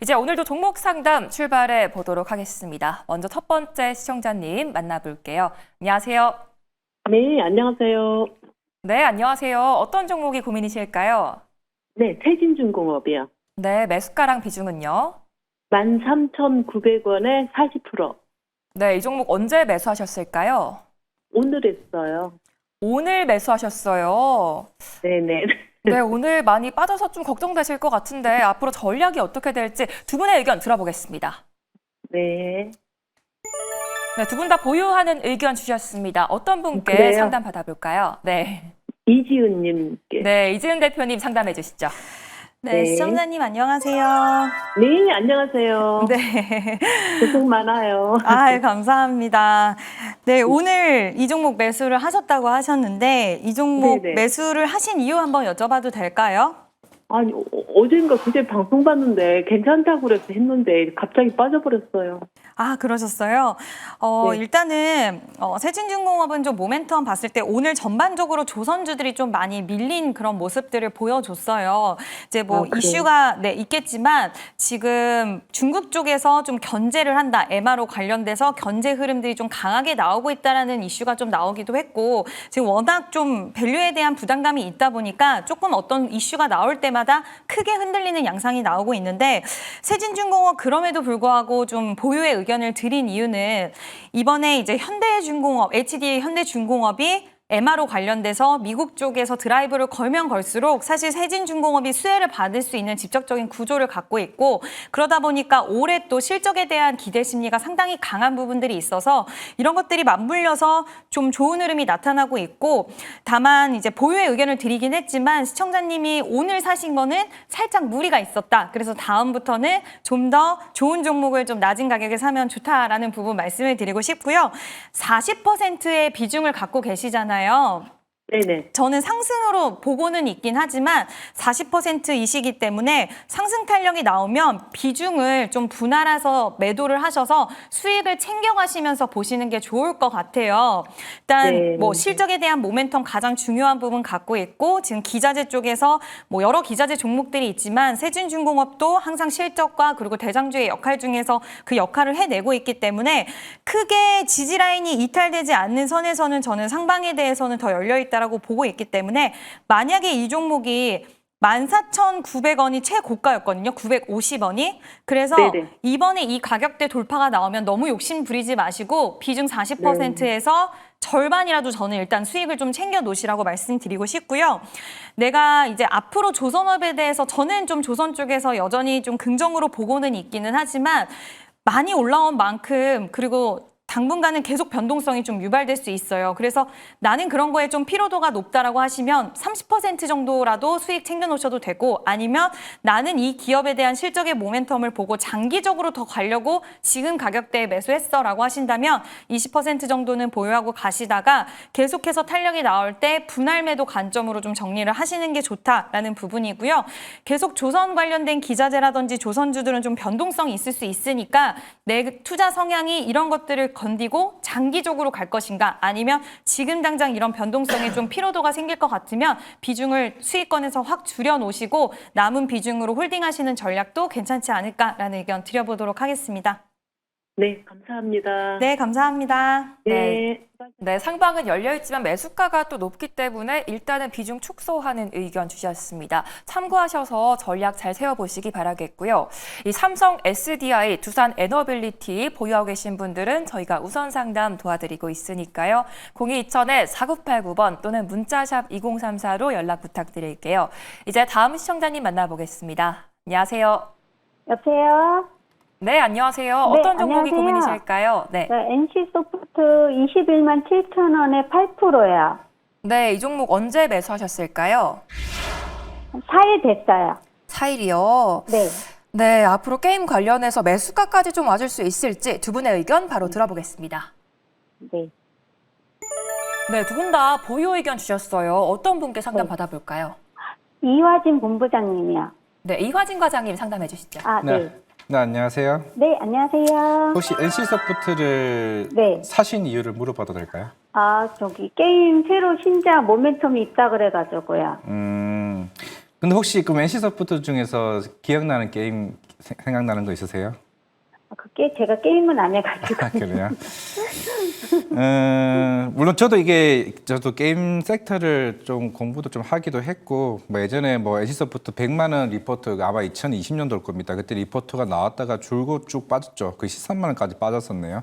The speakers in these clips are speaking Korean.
이제 오늘도 종목 상담 출발해 보도록 하겠습니다. 먼저 첫 번째 시청자님 만나볼게요. 안녕하세요. 네, 안녕하세요. 네, 안녕하세요. 어떤 종목이 고민이실까요? 네, 태진중공업이요. 네, 매수가랑 비중은요? 13,900원에 40%. 네, 이 종목 언제 매수하셨을까요? 오늘 했어요. 오늘 매수하셨어요. 네네. 네, 오늘 많이 빠져서 좀 걱정되실 것 같은데 앞으로 전략이 어떻게 될지 두 분의 의견 들어보겠습니다. 네. 네, 두 분 다 보유하는 의견 주셨습니다. 어떤 분께 그래요? 상담 받아볼까요? 네. 이지은님께. 네, 이지은 대표님 상담해 주시죠. 네, 네. 시청자님 안녕하세요. 네, 안녕하세요. 네. 고생 많아요. 아, 감사합니다. 네, 오늘 이 종목 매수를 하셨다고 하셨는데 이 종목 네네. 매수를 하신 이유 한번 여쭤봐도 될까요? 아니, 어젠가 그제 방송 봤는데 괜찮다고 그래서 했는데 갑자기 빠져버렸어요. 아, 그러셨어요? 네. 일단은 세진중공업은 좀 모멘텀 봤을 때 오늘 전반적으로 조선주들이 좀 많이 밀린 그런 모습들을 보여줬어요. 이제 뭐 그래요? 이슈가 있겠지만 지금 중국 쪽에서 좀 견제를 한다. MRO 관련돼서 견제 흐름들이 좀 강하게 나오고 있다라는 이슈가 좀 나오기도 했고 지금 워낙 좀 밸류에 대한 부담감이 있다 보니까 조금 어떤 이슈가 나올 때마다 크게 흔들리는 양상이 나오고 있는데 세진중공업 그럼에도 불구하고 좀 보유의 의견을 드린 이유는 이번에 이제 현대중공업, HDA 현대중공업이 MRO 관련돼서 미국 쪽에서 드라이브를 걸면 걸수록 사실 세진중공업이 수혜를 받을 수 있는 직접적인 구조를 갖고 있고 그러다 보니까 올해 또 실적에 대한 기대 심리가 상당히 강한 부분들이 있어서 이런 것들이 맞물려서 좀 좋은 흐름이 나타나고 있고 다만 이제 보유의 의견을 드리긴 했지만 시청자님이 오늘 사신 거는 살짝 무리가 있었다. 그래서 다음부터는 좀 더 좋은 종목을 좀 낮은 가격에 사면 좋다라는 부분 말씀을 드리고 싶고요. 40%의 비중을 갖고 계시잖아요. 네네. 저는 상승으로 보고는 있긴 하지만 40%이시기 때문에 상승 탄력이 나오면 비중을 좀 분할해서 매도를 하셔서 수익을 챙겨가시면서 보시는 게 좋을 것 같아요. 일단 네. 뭐 실적에 대한 모멘텀 가장 중요한 부분 갖고 있고 지금 기자재 쪽에서 뭐 여러 기자재 종목들이 있지만 세진중공업도 항상 실적과 그리고 대장주의 역할 중에서 그 역할을 해내고 있기 때문에 크게 지지 라인이 이탈되지 않는 선에서는 저는 상방에 대해서는 더 열려있다 라고 보고 있기 때문에 만약에 이 종목이 14,900원이 최고가였거든요. 950원이. 그래서 네네. 이번에 이 가격대 돌파가 나오면 너무 욕심 부리지 마시고 비중 40%에서 절반이라도 저는 일단 수익을 좀 챙겨 놓으시라고 말씀드리고 싶고요. 내가 이제 앞으로 조선업에 대해서 저는 좀 조선 쪽에서 여전히 좀 긍정으로 보고는 있기는 하지만 많이 올라온 만큼 그리고 당분간은 계속 변동성이 좀 유발될 수 있어요. 그래서 나는 그런 거에 좀 피로도가 높다라고 하시면 30% 정도라도 수익 챙겨 놓으셔도 되고 아니면 나는 이 기업에 대한 실적의 모멘텀을 보고 장기적으로 더 가려고 지금 가격대에 매수했어라고 하신다면 20% 정도는 보유하고 가시다가 계속해서 탄력이 나올 때 분할 매도 관점으로 좀 정리를 하시는 게 좋다라는 부분이고요. 계속 조선 관련된 기자재라든지 조선주들은 좀 변동성이 있을 수 있으니까 내 투자 성향이 이런 것들을 건디고 장기적으로 갈 것인가 아니면 지금 당장 이런 변동성에 좀 피로도가 생길 것 같으면 비중을 수익권에서 확 줄여 놓으시고 남은 비중으로 홀딩하시는 전략도 괜찮지 않을까라는 의견 드려보도록 하겠습니다. 네, 감사합니다. 네, 감사합니다. 네. 네, 상방은 열려있지만 매수가가 또 높기 때문에 일단은 비중 축소하는 의견 주셨습니다. 참고하셔서 전략 잘 세워보시기 바라겠고요. 이 삼성 SDI, 두산 에너빌리티 보유하고 계신 분들은 저희가 우선 상담 도와드리고 있으니까요. 0220-4989번 또는 문자샵 2034로 연락 부탁드릴게요. 이제 다음 시청자님 만나보겠습니다. 안녕하세요. 여보세요? 네, 안녕하세요. 네, 어떤 종목이 안녕하세요. 고민이실까요? 네. NC소프트 21만 7천 원에 8%요. 네, 이 종목 언제 매수하셨을까요? 4일 됐어요. 4일이요. 네. 네, 앞으로 게임 관련해서 매수가까지 좀 와줄 수 있을지 두 분의 의견 바로 들어보겠습니다. 네. 네, 두 분 다 보유 의견 주셨어요. 어떤 분께 상담 네. 받아볼까요? 이화진 본부장님이요. 네, 이화진 과장님 상담해 주시죠. 아, 네. 네. 네, 안녕하세요. 네, 안녕하세요. 혹시 NC소프트를 네. 사신 이유를 물어봐도 될까요? 아, 게임 새로 신작 모멘텀이 있다 그래가지고요. 근데 혹시 그럼 NC소프트 중에서 기억나는 게임 생각나는 거 있으세요? 그게 제가 게임은 안 해가지고. 그래요? 물론 저도 게임 섹터를 좀 공부도 좀 하기도 했고, 뭐 예전에 뭐 NC소프트 100만 원 리포트가 아마 2020년도일 겁니다. 그때 리포트가 나왔다가 줄고 쭉 빠졌죠. 거의 13만 원까지 빠졌었네요.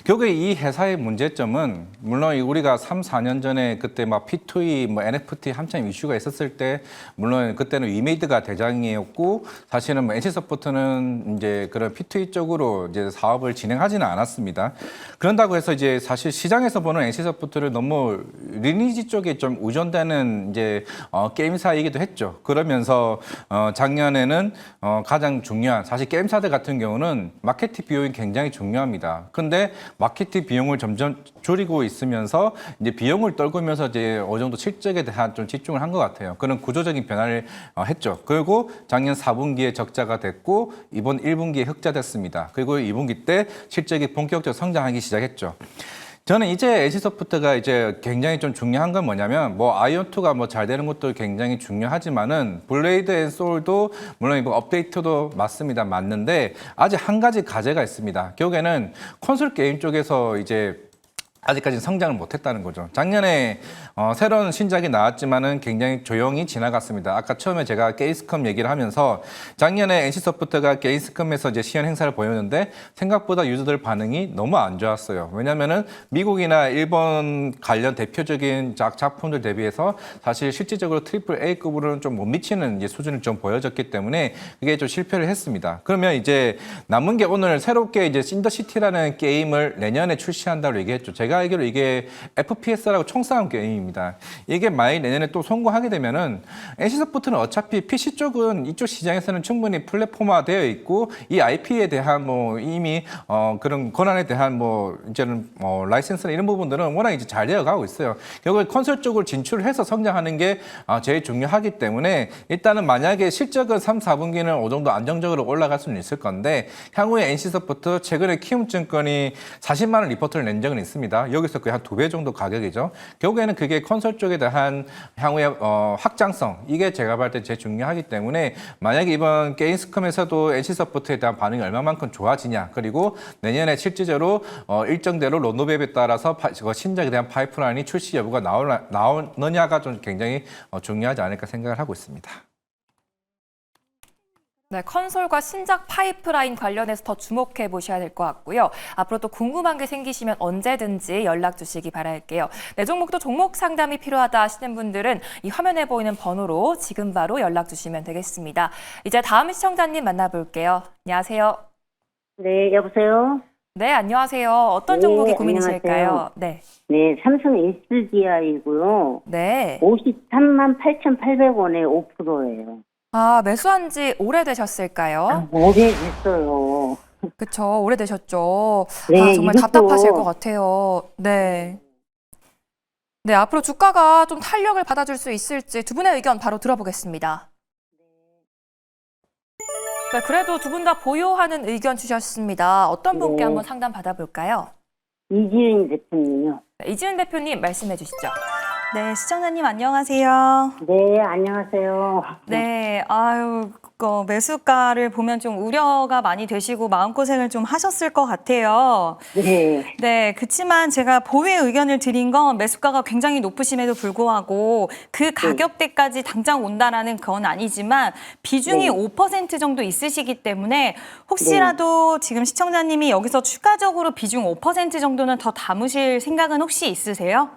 결국에 이 회사의 문제점은 물론 우리가 3, 4년 전에 그때 막 P2E, 뭐 NFT 한참 이슈가 있었을 때 물론 그때는 위메이드가 대장이었고 사실은 뭐 NC소프트는 이제 그런 P2E 쪽으로 이제 사업을 진행하지는 않았습니다. 그런다고 해서 이제 사실 시장에서 보는 NC소프트를 너무 리니지 쪽에 좀 의존되는 이제 게임사이기도 했죠. 그러면서 작년에는 가장 중요한 사실 게임사들 같은 경우는 마케팅 비용이 굉장히 중요합니다. 근데 마케팅 비용을 점점 줄이고 있으면서 이제 비용을 떨구면서 이제 어느 정도 실적에 대한 좀 집중을 한 것 같아요. 그런 구조적인 변화를 했죠. 그리고 작년 4분기에 적자가 됐고 이번 1분기에 흑자됐습니다. 그리고 2분기 때 실적이 본격적으로 성장하기 시작했죠. 저는 이제 NC소프트가 이제 굉장히 좀 중요한 건 뭐냐면 뭐 아이온2가 뭐 잘 되는 것도 굉장히 중요하지만은 블레이드 앤 소울도 물론 이거 업데이트도 맞는데 아직 한 가지 과제가 있습니다. 결국에는 콘솔 게임 쪽에서 이제 아직까지는 성장을 못했다는 거죠. 작년에 새로운 신작이 나왔지만은 굉장히 조용히 지나갔습니다. 아까 처음에 제가 게임스컴 얘기를 하면서 작년에 NC소프트가 게임스컴에서 이제 시연 행사를 보였는데 생각보다 유저들 반응이 너무 안 좋았어요. 왜냐면은 미국이나 일본 관련 대표적인 작품들 대비해서 사실 실질적으로 트리플 A급으로는 좀 못 미치는 이제 수준을 좀 보여졌기 때문에 그게 좀 실패를 했습니다. 그러면 이제 남은 게 오늘 새롭게 이제 신더시티라는 게임을 내년에 출시한다고 얘기했죠. 제가 알기로 이게 FPS라고 총싸움 게임입니다. 이게 만약 내년에 또 성공하게 되면은 NC소프트는 어차피 PC 쪽은 이쪽 시장에서는 충분히 플랫폼화되어 있고 이 IP에 대한 뭐 이미 그런 권한에 대한 뭐 이제는 라이센스나 이런 부분들은 워낙 이제 잘 되어가고 있어요. 결국에 콘솔 쪽을 진출해서 성장하는 게 제일 중요하기 때문에 일단은 만약에 실적은 3, 4분기는 어느 정도 안정적으로 올라갈 수는 있을 건데 향후에 NC소프트 최근에 키움증권이 40만 원 리포트를 낸 적은 있습니다. 여기서 거의 한 2배 정도 가격이죠. 결국에는 그게 콘솔 쪽에 대한 향후의 확장성 이게 제가 봤을 때 제일 중요하기 때문에 만약에 이번 게임스컴에서도 NC소프트에 대한 반응이 얼마만큼 좋아지냐 그리고 내년에 실질적으로 일정대로 로드맵에 따라서 신작에 대한 파이프라인이 출시 여부가 나오느냐가 좀 굉장히 중요하지 않을까 생각을 하고 있습니다. 네, 컨솔과 신작 파이프라인 관련해서 더 주목해 보셔야 될 것 같고요. 앞으로 또 궁금한 게 생기시면 언제든지 연락 주시기 바랄게요. 내 종목도 종목 상담이 필요하다 하시는 분들은 이 화면에 보이는 번호로 지금 바로 연락 주시면 되겠습니다. 이제 다음 시청자님 만나볼게요. 안녕하세요. 네, 여보세요? 네, 안녕하세요. 어떤 종목이 고민이실까요? 안녕하세요. 네. 네, 삼성 SDI고요. 네. 53만 8,800원에 5%예요. 아, 매수한 지 오래되셨을까요? 오래됐어요. 그쵸, 오래되셨죠. 네, 아, 정말 이것도- 답답하실 것 같아요. 네. 네, 앞으로 주가가 좀 탄력을 받아줄 수 있을지 두 분의 의견 바로 들어보겠습니다. 네, 그래도 두 분 다 보유하는 의견 주셨습니다. 어떤 분께 네. 한번 상담 받아볼까요? 이지은 대표님요. 네, 이지은 대표님 말씀해 주시죠. 네, 시청자님 안녕하세요. 네, 안녕하세요. 네, 아유, 매수가를 보면 좀 우려가 많이 되시고 마음고생을 좀 하셨을 것 같아요. 네, 네, 그치만 제가 보유의 의견을 드린 건 매수가가 굉장히 높으심에도 불구하고 그 가격대까지 당장 온다라는 건 아니지만 비중이 네. 5% 정도 있으시기 때문에 혹시라도 지금 시청자님이 여기서 추가적으로 비중 5% 정도는 더 담으실 생각은 혹시 있으세요?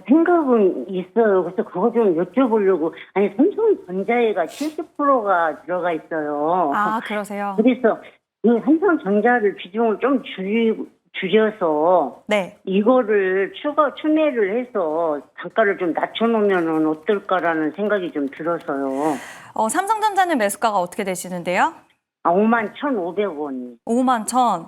생각은 있어요. 그래서 그거 좀 여쭤보려고. 아니, 삼성전자에가 70%가 들어가 있어요. 아, 그러세요? 그래서 이 삼성전자를 비중을 좀 줄여서 네. 이거를 추매를 해서 단가를 좀 낮춰놓으면 어떨까라는 생각이 좀 들어서요. 삼성전자는 매수가가 어떻게 되시는데요? 51,500원이. 51,000.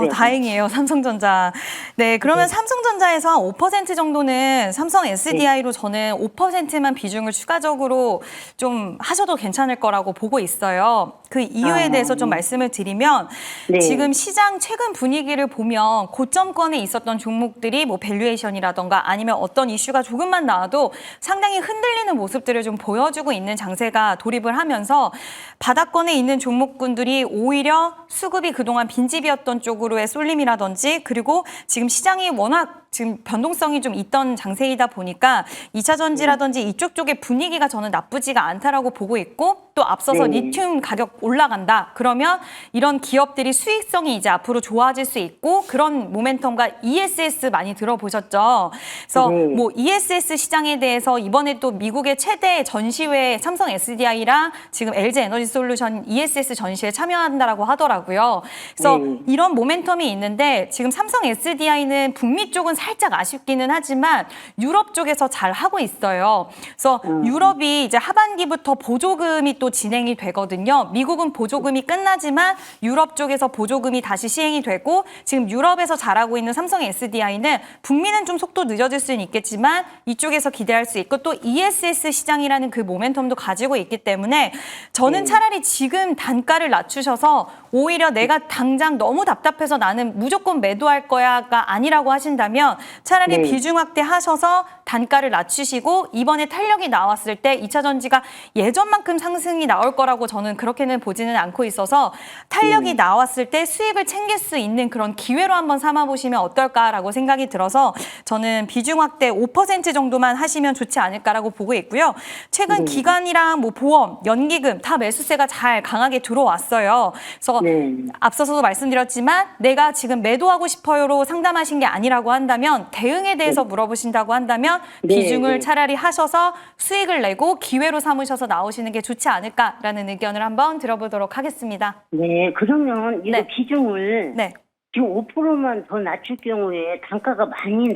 네. 다행이에요. 삼성전자. 네, 그러면 삼성전자에서 한 5% 정도는 삼성 SDI로 저는 5%만 비중을 추가적으로 좀 하셔도 괜찮을 거라고 보고 있어요. 그 이유에 대해서 좀 말씀을 드리면 네. 지금 시장 최근 분위기를 보면 고점권에 있었던 종목들이 뭐 밸류에이션이라던가 아니면 어떤 이슈가 조금만 나와도 상당히 흔들리는 모습들을 좀 보여주고 있는 장세가 돌입을 하면서 바닥권에 있는 종목군들이 오히려 수급이 그동안 빈집이었던 쪽으로의 쏠림이라든지 그리고 지금 시장이 워낙 지금 변동성이 좀 있던 장세이다 보니까 2차 전지라든지 이쪽 쪽의 분위기가 저는 나쁘지가 않다라고 보고 있고 또 앞서서 네. 리튬 가격 올라간다. 그러면 이런 기업들이 수익성이 이제 앞으로 좋아질 수 있고 그런 모멘텀과 ESS 많이 들어보셨죠? 그래서 네. 뭐 ESS 시장에 대해서 이번에 또 미국의 최대 전시회 삼성 SDI랑 지금 LG 에너지 솔루션 ESS 전시회 참여한다라고 하더라고요. 그래서 네. 이런 모멘텀이 있는데 지금 삼성 SDI는 북미 쪽은 살짝 아쉽기는 하지만 유럽 쪽에서 잘 하고 있어요. 그래서 유럽이 이제 하반기부터 보조금이 또 진행이 되거든요. 미국은 보조금이 끝나지만 유럽 쪽에서 보조금이 다시 시행이 되고 지금 유럽에서 잘하고 있는 삼성 SDI는 북미는 좀 속도 늦어질 수는 있겠지만 이쪽에서 기대할 수 있고 또 ESS 시장이라는 그 모멘텀도 가지고 있기 때문에 저는 차라리 지금 단가를 낮추셔서 오히려 내가 당장 너무 답답해서 나는 무조건 매도할 거야가 아니라고 하신다면 차라리 네. 비중 확대하셔서 단가를 낮추시고 이번에 탄력이 나왔을 때 2차 전지가 예전만큼 상승이 나올 거라고 저는 그렇게는 보지는 않고 있어서 탄력이 나왔을 때 수익을 챙길 수 있는 그런 기회로 한번 삼아보시면 어떨까라고 생각이 들어서 저는 비중 확대 5% 정도만 하시면 좋지 않을까라고 보고 있고요. 최근 기관이랑 뭐 보험, 연기금 다 매수세가 잘 강하게 들어왔어요. 그래서 네. 앞서서도 말씀드렸지만 내가 지금 매도하고 싶어요로 상담하신 게 아니라고 한다면 대응에 대해서 물어보신다고 한다면 네, 비중을 네. 차라리 하셔서 수익을 내고 기회로 삼으셔서 나오시는 게 좋지 않을까라는 의견을 한번 들어보도록 하겠습니다. 네, 그러면 이거 네. 비중을 네. 지금 5%만 더 낮출 경우에 단가가 많이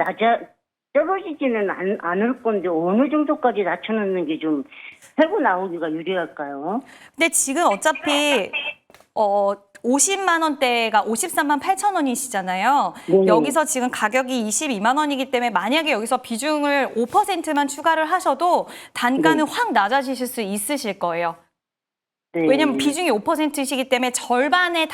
떨어지지는 않을 건데 어느 정도까지 낮춰놓는 게 좀 세고 나오기가 유리할까요? 근데 지금 어차피 50만 원대가 53만 8천 원이시잖아요. 네. 여기서 지금 가격이 22만 원이기 때문에 만약에 여기서 비중을 5%만 추가를 하셔도 단가는 확 낮아지실 수 있으실 거예요. 네. 왜냐하면 비중이 5%이시기 때문에 절반의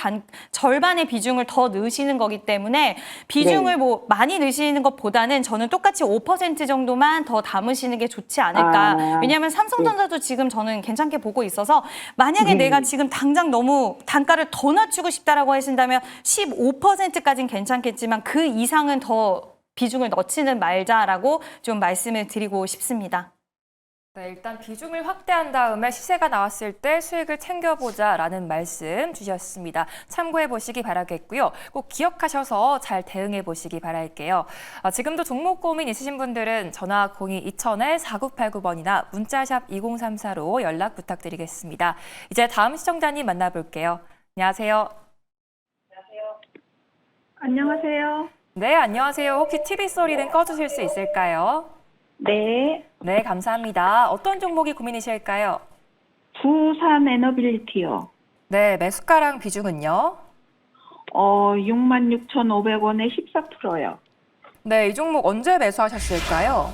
비중을 더 넣으시는 거기 때문에 비중을 네. 뭐 많이 넣으시는 것보다는 저는 똑같이 5% 정도만 더 담으시는 게 좋지 않을까. 왜냐하면 삼성전자도 지금 저는 괜찮게 보고 있어서 만약에 내가 지금 당장 너무 단가를 더 낮추고 싶다라고 하신다면 15%까지는 괜찮겠지만 그 이상은 더 비중을 넣지는 말자라고 좀 말씀을 드리고 싶습니다. 네, 일단 비중을 확대한 다음에 시세가 나왔을 때 수익을 챙겨보자라는 말씀 주셨습니다. 참고해 보시기 바라겠고요. 꼭 기억하셔서 잘 대응해 보시기 바랄게요. 지금도 종목 고민 있으신 분들은 전화 02-2000-4989번이나 문자샵 2034로 연락 부탁드리겠습니다. 이제 다음 시청자님 만나볼게요. 안녕하세요. 안녕하세요. 네, 안녕하세요. 혹시 TV 소리는 꺼주실 수 있을까요? 네, 네, 감사합니다. 어떤 종목이 고민이실까요? 부산 에너빌리티요. 네, 매수가랑 비중은요? 66,500원에 14%요. 네, 이 종목 언제 매수하셨을까요?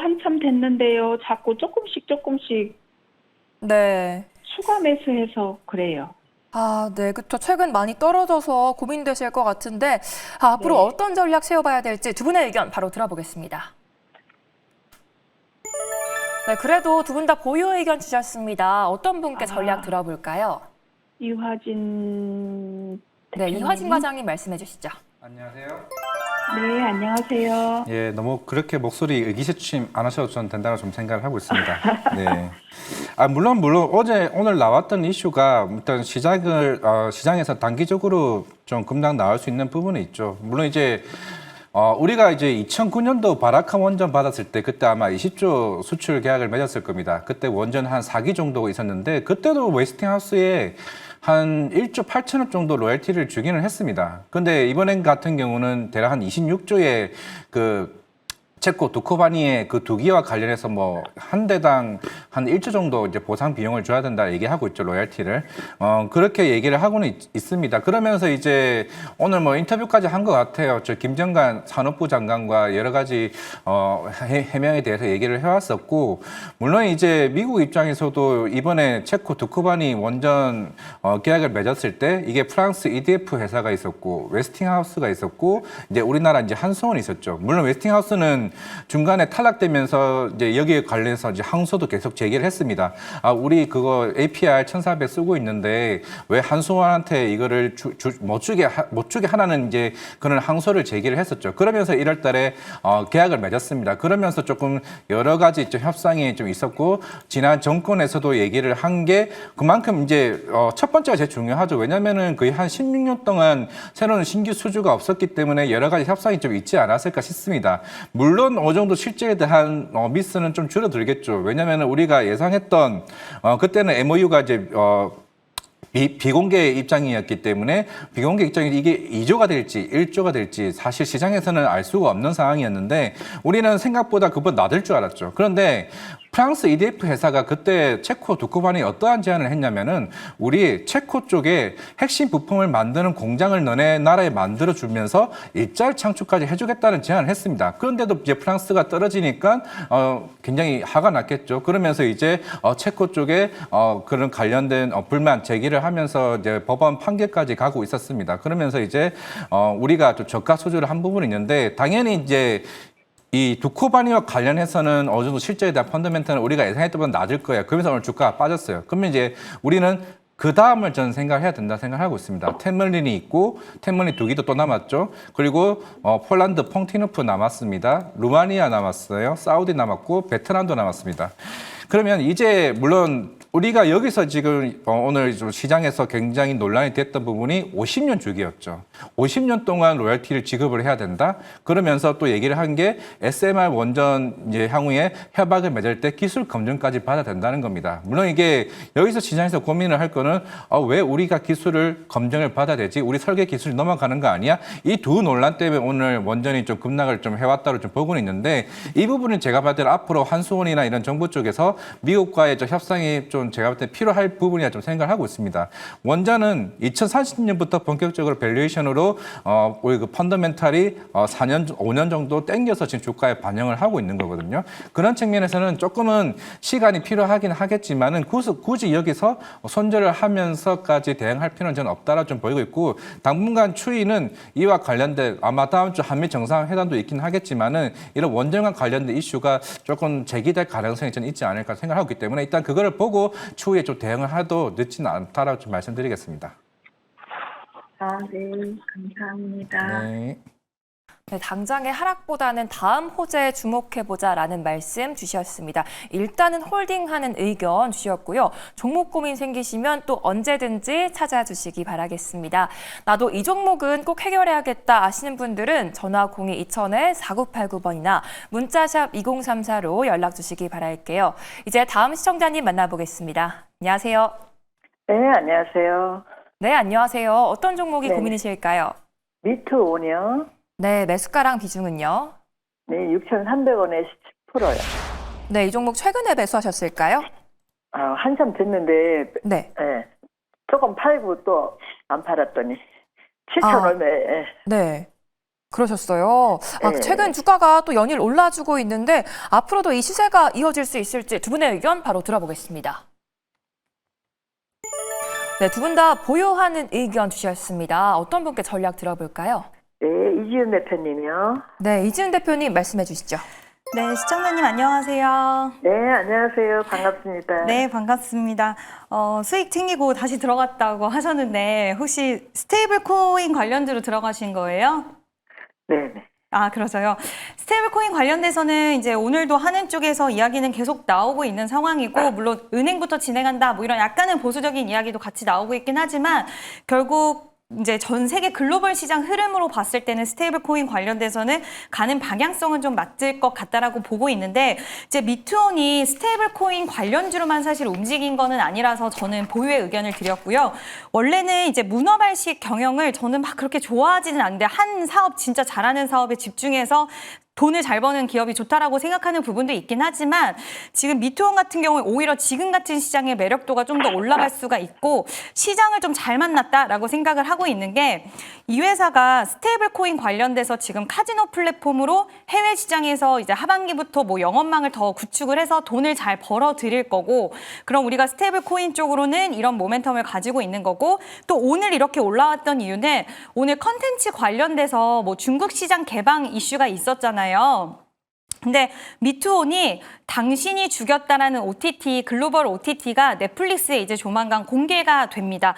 한참 됐는데요. 자꾸 조금씩 네. 추가 매수해서 그래요. 아, 네, 그렇죠. 최근 많이 떨어져서 고민되실 것 같은데 앞으로 네. 어떤 전략 세워봐야 될지 두 분의 의견 바로 들어보겠습니다. 네, 그래도 두 분 다 보유 의견 주셨습니다. 어떤 분께 전략 들어볼까요? 이화진 네, 대표님. 이화진 과장님 말씀해 주시죠. 안녕하세요. 네, 안녕하세요. 예, 너무 그렇게 목소리 의기소침 안 하셔도 저는 된다고 좀 생각을 하고 있습니다. 네. 물론 오늘 나왔던 이슈가 일단 시장에서 단기적으로 좀 급락 나올 수 있는 부분이 있죠. 물론 이제 우리가 이제 2009년도 바라카 원전 받았을 때 그때 아마 20조 수출 계약을 맺었을 겁니다. 그때 원전 한 4기 정도가 있었는데 그때도 웨스팅하우스에 한 1조 8천억 정도 로열티를 주기는 했습니다. 근데 이번엔 같은 경우는 대략 한 26조의 그 체코 두코바니의 그 두 기와 관련해서 뭐 한 대당 한 1조 정도 이제 보상 비용을 줘야 된다 얘기하고 있죠, 로열티를. 그렇게 얘기를 하고는 있습니다. 그러면서 이제 오늘 뭐 인터뷰까지 한 것 같아요. 저 김정관 산업부 장관과 여러 가지 해명에 대해서 얘기를 해왔었고, 물론 이제 미국 입장에서도 이번에 체코 두코바니 원전 계약을 맺었을 때 이게 프랑스 EDF 회사가 있었고 웨스팅하우스가 있었고 이제 우리나라 이제 한수원이 있었죠. 물론 웨스팅하우스는 중간에 탈락되면서 이제 여기에 관련해서 이제 항소도 계속 제기를 했습니다. 우리 그거 APR 1400 쓰고 있는데 왜 한수원한테 이거를 못 주게 하라는 이제 그런 항소를 제기를 했었죠. 그러면서 1월 달에 계약을 맺었습니다. 그러면서 조금 여러 가지 좀 협상이 좀 있었고, 지난 정권에서도 얘기를 한 게 그만큼 이제 첫 번째가 제일 중요하죠. 왜냐면은 거의 한 16년 동안 새로운 신규 수주가 없었기 때문에 여러 가지 협상이 좀 있지 않았을까 싶습니다. 물론 어느 정도 실제에 대한 미스는 좀 줄어들겠죠. 왜냐면은 우리가 예상했던 그때는 MOU가 이제 비공개 입장이었기 때문에 비공개 입장이 이게 2조가 될지 1조가 될지 사실 시장에서는 알 수가 없는 상황이었는데 우리는 생각보다 그보다 낮을 줄 알았죠. 그런데 프랑스 EDF 회사가 그때 체코 두코바니에 어떠한 제안을 했냐면은 우리 체코 쪽에 핵심 부품을 만드는 공장을 너네 나라에 만들어 주면서 일자리 창출까지 해주겠다는 제안을 했습니다. 그런데도 이제 프랑스가 떨어지니까 굉장히 화가 났겠죠. 그러면서 이제 체코 쪽에 그런 관련된 불만 제기를 하면서 이제 법원 판결까지 가고 있었습니다. 그러면서 이제 우리가 좀 저가 수주를 한 부분이 있는데 당연히 이제 이 두코바니와 관련해서는 어느 정도 실제에 대한 펀더멘탈은 우리가 예상했던 것보다 낮을 거예요. 그러면서 오늘 주가가 빠졌어요. 그러면 이제 우리는 그 다음을 저는 생각해야 된다 생각하고 있습니다. 템멀린이 있고 템멀린 두 기도 또 남았죠. 그리고 폴란드 펑티누프 남았습니다. 루마니아 남았어요. 사우디 남았고 베트남도 남았습니다. 그러면 이제 물론 우리가 여기서 지금 오늘 좀 시장에서 굉장히 논란이 됐던 부분이 50년 주기였죠. 50년 동안 로열티를 지급을 해야 된다. 그러면서 또 얘기를 한 게 SMR 원전 이제 향후에 협약을 맺을 때 기술 검증까지 받아야 된다는 겁니다. 물론 이게 여기서 시장에서 고민을 할 거는 왜 우리가 기술을 검증을 받아야 되지? 우리 설계 기술이 넘어가는 거 아니야? 이 두 논란 때문에 오늘 원전이 좀 급락을 좀 해왔다고 좀 보고는 있는데 이 부분은 제가 봤을 때는 앞으로 한수원이나 이런 정부 쪽에서 미국과의 좀 협상이 좀 제가 볼 때 필요할 부분이라 좀 생각을 하고 있습니다. 원전은 2030년부터 본격적으로 밸류에이션으로 우리 그 펀더멘탈이 5년 정도 땡겨서 지금 주가에 반영을 하고 있는 거거든요. 그런 측면에서는 조금은 시간이 필요하긴 하겠지만은 굳이 여기서 손절을 하면서까지 대응할 필요는 저는 없다라 좀 보이고 있고, 당분간 추이는 이와 관련된 아마 다음 주 한미 정상회담도 있긴 하겠지만은 이런 원전과 관련된 이슈가 조금 제기될 가능성이 저는 있지 않을까 생각하고 있기 때문에 일단 그거를 보고 추후에 좀 대응을 해도 늦지는 않다라고 좀 말씀드리겠습니다. 네, 감사합니다. 네. 네, 당장의 하락보다는 다음 호재에 주목해보자라는 말씀 주셨습니다. 일단은 홀딩하는 의견 주셨고요. 종목 고민 생기시면 또 언제든지 찾아주시기 바라겠습니다. 나도 이 종목은 꼭 해결해야겠다 하시는 분들은 전화 02-2000-4989번이나 문자샵 2034로 연락 주시기 바랄게요. 이제 다음 시청자님 만나보겠습니다. 안녕하세요. 네, 안녕하세요. 네, 안녕하세요. 어떤 종목이 네. 고민이실까요? 미트온이요. 네, 매수가랑 비중은요? 네, 6,300원에 10%요. 네, 이 종목 최근에 매수하셨을까요? 한참 됐는데, 네. 예, 조금 팔고 또 안 팔았더니 7,000원에. 네. 그러셨어요. 네. 최근 주가가 또 연일 올라주고 있는데 앞으로도 이 시세가 이어질 수 있을지 두 분의 의견 바로 들어보겠습니다. 네, 두 분 다 보유하는 의견 주셨습니다. 어떤 분께 전략 들어볼까요? 네, 이지은 대표님이요. 네, 이지은 대표님 말씀해 주시죠. 네, 시청자님 안녕하세요. 네, 안녕하세요. 반갑습니다. 네, 반갑습니다. 수익 챙기고 다시 들어갔다고 하셨는데 혹시 스테이블 코인 관련주로 들어가신 거예요? 네. 그러서요. 스테이블 코인 관련돼서는 이제 오늘도 하는 쪽에서 이야기는 계속 나오고 있는 상황이고, 물론 은행부터 진행한다 뭐 이런 약간은 보수적인 이야기도 같이 나오고 있긴 하지만 결국 이제 전 세계 글로벌 시장 흐름으로 봤을 때는 스테이블 코인 관련돼서는 가는 방향성은 좀 맞을 것 같다라고 보고 있는데, 이제 미투온이 스테이블 코인 관련주로만 사실 움직인 거는 아니라서 저는 보유의 의견을 드렸고요. 원래는 이제 문어발식 경영을 저는 막 그렇게 좋아하지는 않는데 한 사업 진짜 잘하는 사업에 집중해서 돈을 잘 버는 기업이 좋다라고 생각하는 부분도 있긴 하지만 지금 미투온 같은 경우에 오히려 지금 같은 시장의 매력도가 좀 더 올라갈 수가 있고 시장을 좀 잘 만났다라고 생각을 하고 있는 게 이 회사가 스테이블 코인 관련돼서 지금 카지노 플랫폼으로 해외 시장에서 이제 하반기부터 뭐 영업망을 더 구축을 해서 돈을 잘 벌어 드릴 거고 그럼 우리가 스테이블 코인 쪽으로는 이런 모멘텀을 가지고 있는 거고 또 오늘 이렇게 올라왔던 이유는 오늘 컨텐츠 관련돼서 뭐 중국 시장 개방 이슈가 있었잖아요. 근데 미투온이 당신이 죽였다라는 OTT, 글로벌 OTT가 넷플릭스에 이제 조만간 공개가 됩니다.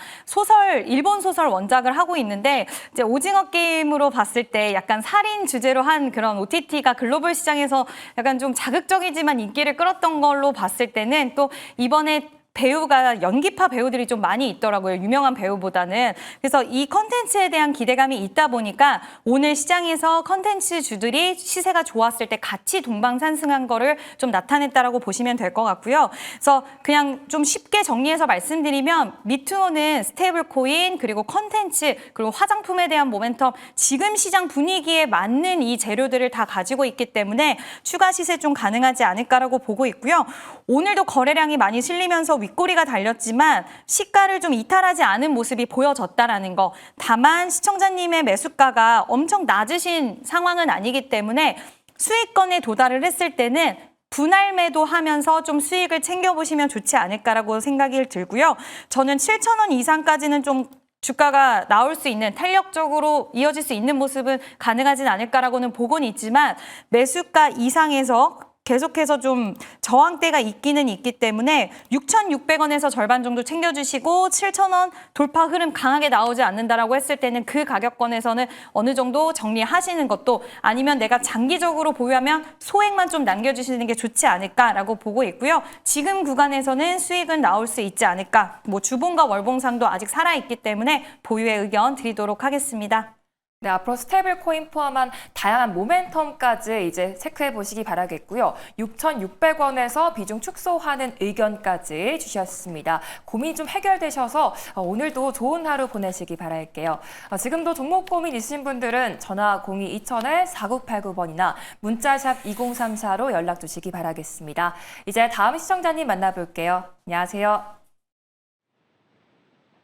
일본 소설 원작을 하고 있는데 이제 오징어 게임으로 봤을 때 약간 살인 주제로 한 그런 OTT가 글로벌 시장에서 약간 좀 자극적이지만 인기를 끌었던 걸로 봤을 때는 또 이번에 배우가 연기파 배우들이 좀 많이 있더라고요. 유명한 배우보다는. 그래서 이 컨텐츠에 대한 기대감이 있다 보니까 오늘 시장에서 컨텐츠 주들이 시세가 좋았을 때 같이 동방상승한 거를 좀 나타냈다라고 보시면 될 것 같고요. 그래서 그냥 좀 쉽게 정리해서 말씀드리면 미투온은 스테이블 코인 그리고 컨텐츠 그리고 화장품에 대한 모멘텀 지금 시장 분위기에 맞는 이 재료들을 다 가지고 있기 때문에 추가 시세 좀 가능하지 않을까라고 보고 있고요. 오늘도 거래량이 많이 실리면서 윗꼬리가 달렸지만 시가를 좀 이탈하지 않은 모습이 보여졌다라는 거. 다만 시청자님의 매수가가 엄청 낮으신 상황은 아니기 때문에 수익권에 도달을 했을 때는 분할 매도하면서 좀 수익을 챙겨보시면 좋지 않을까라고 생각이 들고요. 저는 7,000원 이상까지는 좀 주가가 나올 수 있는 탄력적으로 이어질 수 있는 모습은 가능하진 않을까라고는 보고는 있지만 매수가 이상에서 계속해서 좀 저항대가 있기는 있기 때문에 6,600원에서 절반 정도 챙겨주시고 7,000원 돌파 흐름 강하게 나오지 않는다라고 했을 때는 그 가격권에서는 어느 정도 정리하시는 것도 아니면 내가 장기적으로 보유하면 소액만 좀 남겨주시는 게 좋지 않을까라고 보고 있고요. 지금 구간에서는 수익은 나올 수 있지 않을까. 뭐 주봉과 월봉상도 아직 살아있기 때문에 보유의 의견 드리도록 하겠습니다. 네, 앞으로 스테이블 코인 포함한 다양한 모멘텀까지 이제 체크해 보시기 바라겠고요. 6,600원에서 비중 축소하는 의견까지 주셨습니다. 고민이 좀 해결되셔서 오늘도 좋은 하루 보내시기 바랄게요. 지금도 종목 고민 있으신 분들은 전화 02-2000-4989번이나 문자샵 2034로 연락 주시기 바라겠습니다. 이제 다음 시청자님 만나볼게요. 안녕하세요.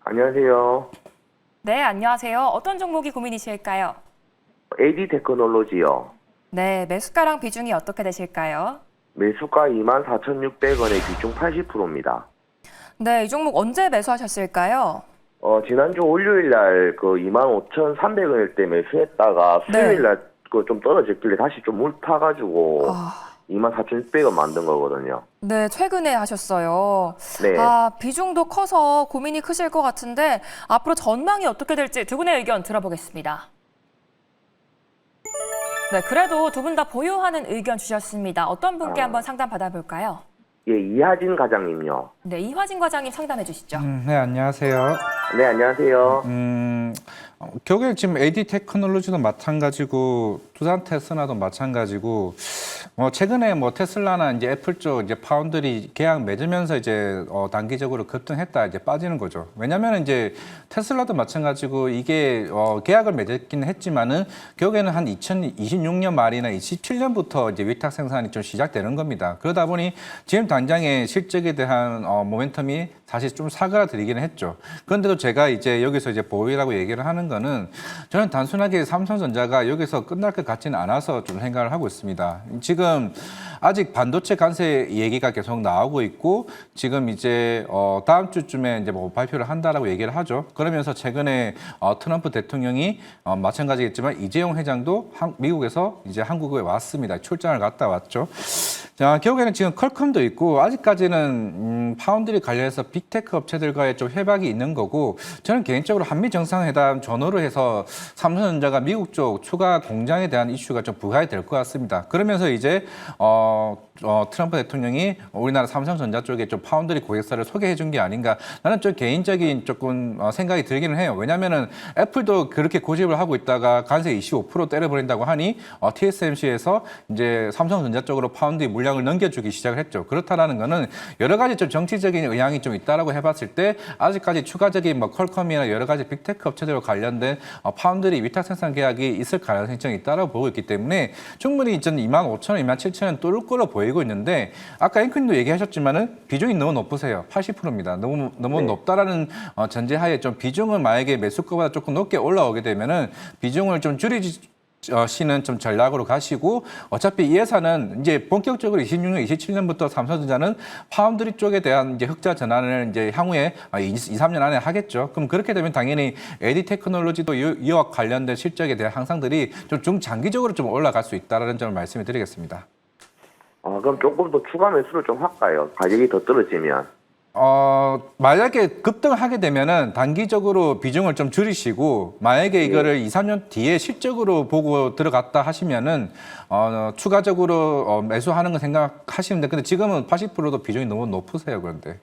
안녕하세요. 네, 안녕하세요. 어떤 종목이 고민이실까요? AD 테크놀로지요. 네, 매수가랑 비중이 어떻게 되실까요? 매수가 24,600원에 비중 80%입니다. 네, 이 종목 언제 매수하셨을까요? 지난주 월요일 날 그 25,300원일 때 매수했다가 수요일 날 그 좀 떨어졌길래 다시 좀 물 타가지고 24,600원 만든 거거든요. 네, 최근에 하셨어요. 네. 비중도 커서 고민이 크실 것 같은데 앞으로 전망이 어떻게 될지 두 분의 의견 들어보겠습니다. 네, 그래도 두 분 다 보유하는 의견 주셨습니다. 어떤 분께 한번 상담 받아볼까요? 예, 이하진 과장님요. 네, 이화진 과장님 상담해 주시죠. 네, 안녕하세요. 네, 안녕하세요. 결국에 지금 AD 테크놀로지도 마찬가지고 두산 테슬라도 마찬가지고 최근에 테슬라나 이제 애플 쪽 이제 파운드리 계약 맺으면서 이제 단기적으로 급등했다 이제 빠지는 거죠. 왜냐하면 이제 테슬라도 마찬가지고 이게 계약을 맺었기는 했지만은 결국에는 한 2026년 말이나 27년부터 이제 위탁 생산이 좀 시작되는 겁니다. 그러다 보니 지금 당장의 실적에 대한 모멘텀이 사실 좀 사그라들기는 했죠. 그런데도 제가 이제 여기서 이제 보유라고 얘기를 하는 거는 저는 단순하게 삼성전자가 여기서 끝날 것 같지는 않아서 좀 생각을 하고 있습니다. 지금 아직 반도체 관세 얘기가 계속 나오고 있고 지금 이제 다음 주쯤에 이제 발표를 한다라고 얘기를 하죠. 그러면서 최근에 트럼프 대통령이 마찬가지겠지만 이재용 회장도 미국에서 이제 한국에 왔습니다. 출장을 갔다 왔죠. 자, 결국에는 지금 퀄컴도 있고 아직까지는 파운드리 관련해서 빅테크 업체들과의 좀 협약이 있는 거고 저는 개인적으로 한미 정상회담 전후로 해서 삼성전자가 미국 쪽 추가 공장에 대한 이슈가 좀 부각이 될 것 같습니다. 그러면서 이제 트럼프 대통령이 우리나라 삼성전자 쪽에 좀 파운드리 고객사를 소개해 준 게 아닌가 나는 좀 개인적인 조금 생각이 들기는 해요. 왜냐하면은 애플도 그렇게 고집을 하고 있다가 관세 25% 때려버린다고 하니 TSMC에서 이제 삼성전자 쪽으로 파운드리 물량을 넘겨주기 시작을 했죠. 그렇다라는 거는 여러 가지 좀 정치적인 의향이 좀 있다라고 해봤을 때 아직까지 추가적인 뭐 퀄컴이나 여러 가지 빅테크 업체들과 관련된 파운드리 위탁 생산 계약이 있을 가능성이 있다라고 보고 있기 때문에 충분히 저는 25,000원, 27,000원 뚫을 거로 보이고 있는데 아까 앵커님도 얘기하셨지만은 비중이 너무 높으세요. 80%입니다. 너무 네. 높다라는 전제하에 좀 비중을 만약에 매수가보다 조금 높게 올라오게 되면은 비중을 좀 줄이시는 좀 전략으로 가시고 어차피 이 회사는 이제 본격적으로 26년, 27년부터 삼성전자는 파운드리 쪽에 대한 이제 흑자 전환을 이제 향후에 2, 3년 안에 하겠죠. 그럼 그렇게 되면 당연히 AD 테크놀로지도 이와 관련된 실적에 대한 향상들이 좀 중장기적으로 좀 올라갈 수 있다는 점을 말씀을 드리겠습니다. 그럼 조금 더 추가 매수를 좀 할까요? 가격이 더 떨어지면. 만약에 급등을 하게 되면은 단기적으로 비중을 좀 줄이시고 만약에 이거를 2, 3년 뒤에 실적으로 보고 들어갔다 하시면은 추가적으로 매수하는 거 생각하시면 돼. 근데 지금은 80%도 비중이 너무 높으세요. 그런데.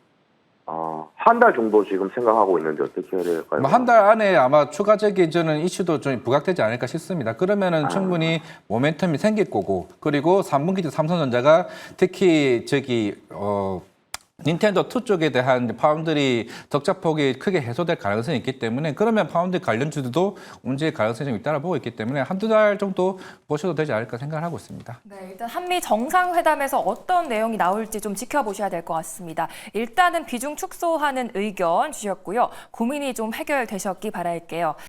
한 달 정도 지금 생각하고 있는데 어떻게 해야 될까요? 한 달 안에 아마 추가적인 저는 이슈도 좀 부각되지 않을까 싶습니다. 그러면은 충분히 모멘텀이 생길 거고 그리고 3분기 때 삼성전자가 특히 닌텐도 2 쪽에 대한 파운드리 적자폭이 크게 해소될 가능성이 있기 때문에 그러면 파운드리 관련주들도 문제의 가능성이 좀 있다고 보고 있기 때문에 한두 달 정도 보셔도 되지 않을까 생각을 하고 있습니다. 네, 일단 한미 정상회담에서 어떤 내용이 나올지 좀 지켜보셔야 될 것 같습니다. 일단은 비중 축소하는 의견 주셨고요. 고민이 좀 해결되셨기 바랄게요.